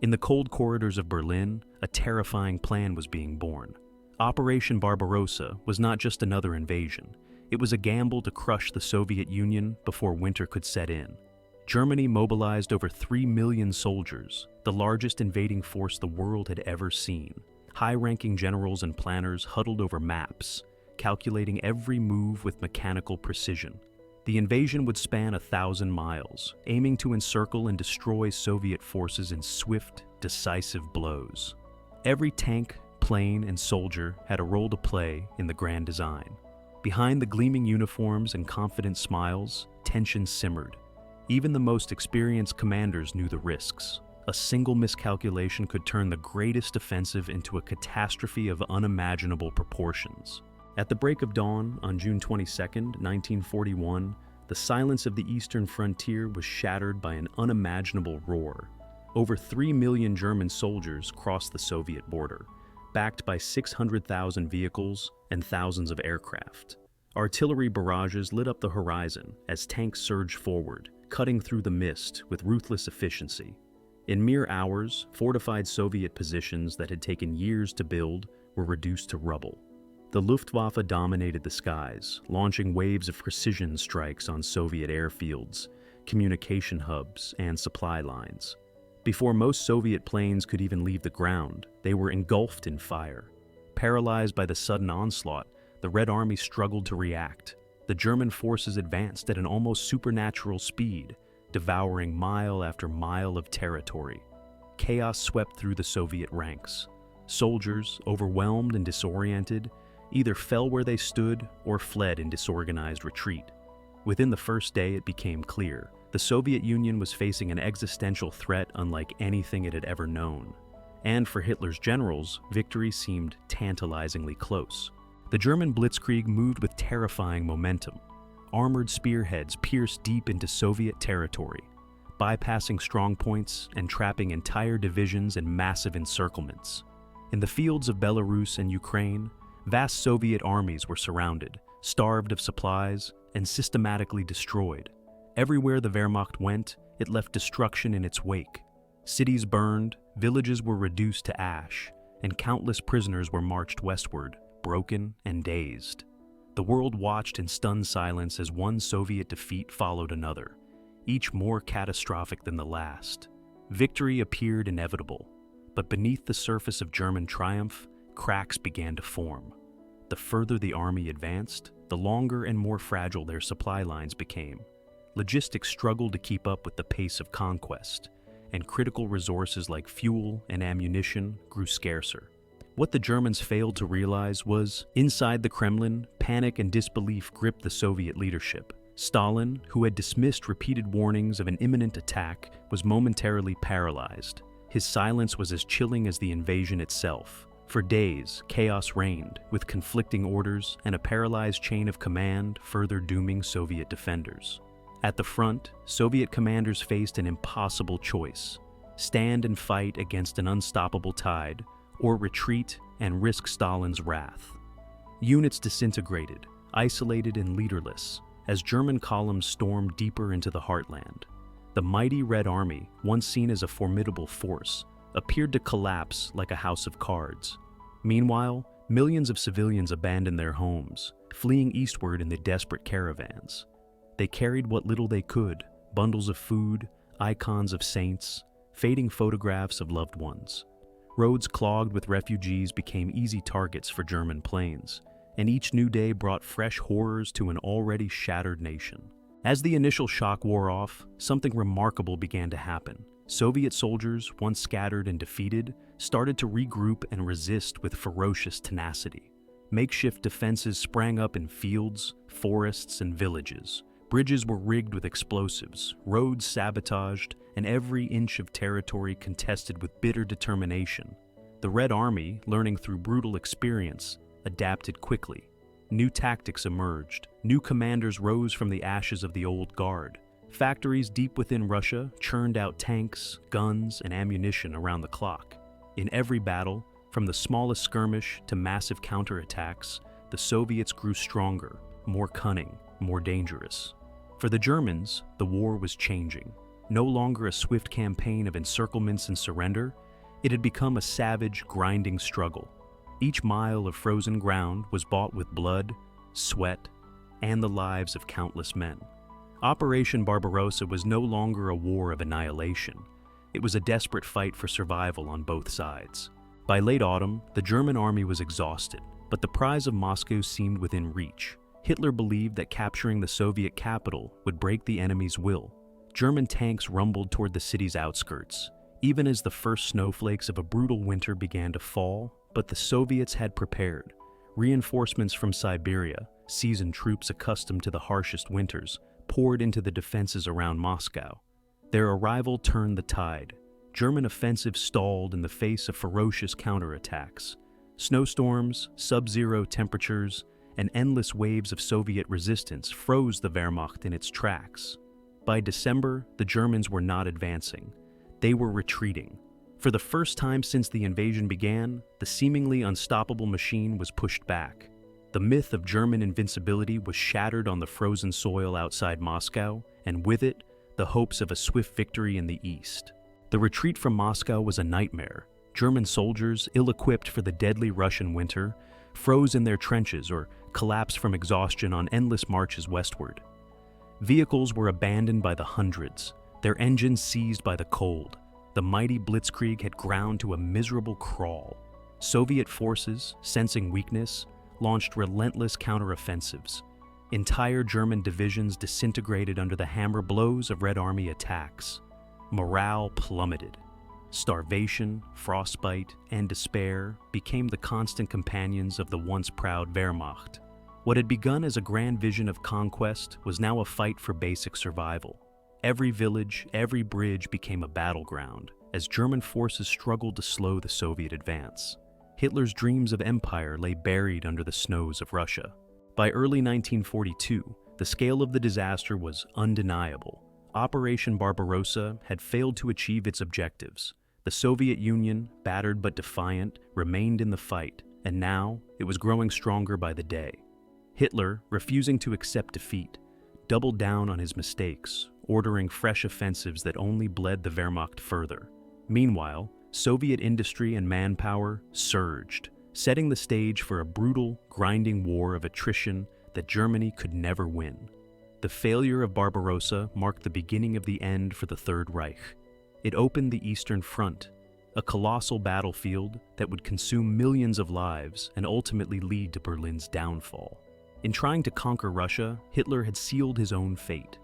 In the cold corridors of Berlin, a terrifying plan was being born. Operation Barbarossa was not just another invasion. It was a gamble to crush the Soviet Union before winter could set in. Germany mobilized over 3 million soldiers, the largest invading force the world had ever seen. High-ranking generals and planners huddled over maps, calculating every move with mechanical precision. The invasion would span 1,000 miles, aiming to encircle and destroy Soviet forces in swift, decisive blows. Every tank, plane, and soldier had a role to play in the grand design. Behind the gleaming uniforms and confident smiles, tension simmered. Even the most experienced commanders knew the risks. A single miscalculation could turn the greatest offensive into a catastrophe of unimaginable proportions. At the break of dawn on June 22, 1941, the silence of the eastern frontier was shattered by an unimaginable roar. Over 3 million German soldiers crossed the Soviet border, backed by 600,000 vehicles and thousands of aircraft. Artillery barrages lit up the horizon as tanks surged forward, cutting through the mist with ruthless efficiency. In mere hours, fortified Soviet positions that had taken years to build were reduced to rubble. The Luftwaffe dominated the skies, launching waves of precision strikes on Soviet airfields, communication hubs, and supply lines. Before most Soviet planes could even leave the ground, they were engulfed in fire. Paralyzed by the sudden onslaught, the Red Army struggled to react. The German forces advanced at an almost supernatural speed, devouring mile after mile of territory. Chaos swept through the Soviet ranks. Soldiers, overwhelmed and disoriented, either fell where they stood or fled in disorganized retreat. Within the first day, it became clear. The Soviet Union was facing an existential threat unlike anything it had ever known. And for Hitler's generals, victory seemed tantalizingly close. The German Blitzkrieg moved with terrifying momentum. Armored spearheads pierced deep into Soviet territory, bypassing strongpoints and trapping entire divisions in massive encirclements. In the fields of Belarus and Ukraine, vast Soviet armies were surrounded, starved of supplies, and systematically destroyed. Everywhere the Wehrmacht went, it left destruction in its wake. Cities burned, villages were reduced to ash, and countless prisoners were marched westward, broken and dazed. The world watched in stunned silence as one Soviet defeat followed another, each more catastrophic than the last. Victory appeared inevitable, but beneath the surface of German triumph, cracks began to form. The further the army advanced, the longer and more fragile their supply lines became. Logistics struggled to keep up with the pace of conquest, and critical resources like fuel and ammunition grew scarcer. What the Germans failed to realize was, inside the Kremlin, panic and disbelief gripped the Soviet leadership. Stalin, who had dismissed repeated warnings of an imminent attack, was momentarily paralyzed. His silence was as chilling as the invasion itself. For days, chaos reigned, with conflicting orders and a paralyzed chain of command further dooming Soviet defenders. At the front, Soviet commanders faced an impossible choice: stand and fight against an unstoppable tide, or retreat and risk Stalin's wrath. Units disintegrated, isolated and leaderless, as German columns stormed deeper into the heartland. The mighty Red Army, once seen as a formidable force, appeared to collapse like a house of cards. Meanwhile, millions of civilians abandoned their homes, fleeing eastward in the desperate caravans. They carried what little they could: bundles of food, icons of saints, fading photographs of loved ones. Roads clogged with refugees became easy targets for German planes, and each new day brought fresh horrors to an already shattered nation. As the initial shock wore off, something remarkable began to happen. Soviet soldiers, once scattered and defeated, started to regroup and resist with ferocious tenacity. Makeshift defenses sprang up in fields, forests, and villages. Bridges were rigged with explosives, roads sabotaged, and every inch of territory contested with bitter determination. The Red Army, learning through brutal experience, adapted quickly. New tactics emerged. New commanders rose from the ashes of the old guard. Factories deep within Russia churned out tanks, guns, and ammunition around the clock. In every battle, from the smallest skirmish to massive counterattacks, the Soviets grew stronger, more cunning, more dangerous. For the Germans, the war was changing. no longer a swift campaign of encirclements and surrender, it had become a savage, grinding struggle. Each mile of frozen ground was bought with blood, sweat, and the lives of countless men. Operation Barbarossa was no longer a war of annihilation. It was a desperate fight for survival on both sides. By late autumn, the German army was exhausted, but the prize of Moscow seemed within reach. Hitler believed that capturing the Soviet capital would break the enemy's will. German tanks rumbled toward the city's outskirts, even as the first snowflakes of a brutal winter began to fall, but the Soviets had prepared. Reinforcements from Siberia, seasoned troops accustomed to the harshest winters, poured into the defenses around Moscow. Their arrival turned the tide. German offensive stalled in the face of ferocious counterattacks. Snowstorms, sub-zero temperatures, and endless waves of Soviet resistance froze the Wehrmacht in its tracks. By December, the Germans were not advancing. They were retreating. For the first time since the invasion began, the seemingly unstoppable machine was pushed back. The myth of German invincibility was shattered on the frozen soil outside Moscow, and with it, the hopes of a swift victory in the east. The retreat from Moscow was a nightmare. German soldiers, ill-equipped for the deadly Russian winter, froze in their trenches or collapsed from exhaustion on endless marches westward. Vehicles were abandoned by the hundreds, their engines seized by the cold. The mighty Blitzkrieg had ground to a miserable crawl. Soviet forces, sensing weakness, launched relentless counteroffensives. Entire German divisions disintegrated under the hammer blows of Red Army attacks. Morale plummeted. Starvation, frostbite, and despair became the constant companions of the once proud Wehrmacht. What had begun as a grand vision of conquest was now a fight for basic survival. Every village, every bridge became a battleground as German forces struggled to slow the Soviet advance. Hitler's dreams of empire lay buried under the snows of Russia. By early 1942, the scale of the disaster was undeniable. Operation Barbarossa had failed to achieve its objectives. The Soviet Union, battered but defiant, remained in the fight, and now it was growing stronger by the day. Hitler, refusing to accept defeat, doubled down on his mistakes, ordering fresh offensives that only bled the Wehrmacht further. Meanwhile, Soviet industry and manpower surged, setting the stage for a brutal, grinding war of attrition that Germany could never win. The failure of Barbarossa marked the beginning of the end for the Third Reich. It opened the Eastern Front, a colossal battlefield that would consume millions of lives and ultimately lead to Berlin's downfall. In trying to conquer Russia, Hitler had sealed his own fate.